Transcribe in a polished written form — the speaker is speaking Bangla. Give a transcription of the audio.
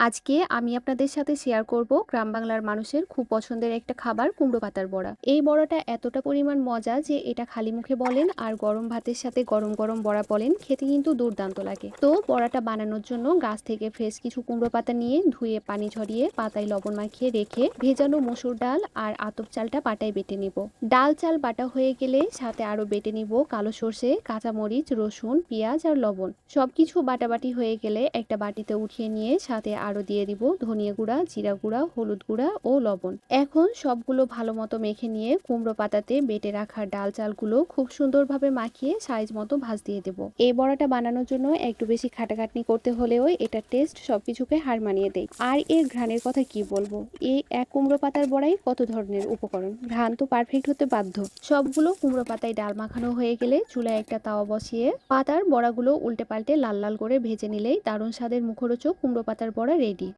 আজকে আমি আপনাদের সাথে শেয়ার করব গ্রাম বাংলার মানুষের খুব পছন্দের একটা খাবার কুমড়ো পাতার বড়া। এই বড়াটা এতটা পরিমাণ মজা যে এটা খালি মুখে বলেন আর গরম ভাতের সাথে গরম গরম বড়া বলেন, খেতে কিন্তু দুর্দান্ত লাগে। তো বড়াটা বানানোর জন্য গাছ থেকে ফ্রেশ কিছু কুমড়ো পাতা নিয়ে ধুয়ে পানি ঝরিয়ে পাতায় লবণ মাখিয়ে রেখে ভেজানো মসুর ডাল আর আতপ চালটা পাটায় বেটে নিব। ডাল চাল বাটা হয়ে গেলে সাথে আরো বেটে নিব কালো সর্ষে, কাঁচামরিচ, রসুন, পেঁয়াজ আর লবণ। সবকিছু বাটাবাটি হয়ে গেলে একটা বাটিতে উঠিয়ে নিয়ে সাথে আরো দিয়ে দিব ধনিয়া গুঁড়া, জিরা গুঁড়া, হলুদ গুঁড়া ও লবণ। এখন সবগুলো ভালো মতো মেখে নিয়ে কুমড়ো পাতাতে বেটে রাখা ডাল চালগুলো খুব সুন্দরভাবে মাখিয়ে সাইজ মতো ভাঁজ দিয়ে দেব। এই বড়াটা বানানোর জন্য একটু বেশি খাটাখাটনি করতে হলেও এটার টেস্ট সবকিছুকে হার মানিয়ে দেয়। আর এর ঘ্রাণের কথা কি বলবো, এই এক কুমড়ো পাতার বড়াই কত ধরনের উপকরণ, ঘ্রাণ তো পারফেক্ট হতে বাধ্য। সবগুলো কুমড়ো পাতায় ডাল মাখানো হয়ে গেলে চুলায় একটা তাওয়া বসিয়ে পাতার বড়াগুলো উল্টে পাল্টে লাল লাল করে ভেজে নিলেই দারুণ স্বাদের মুখরোচক কুমড়ো পাতার বড়া রেডি।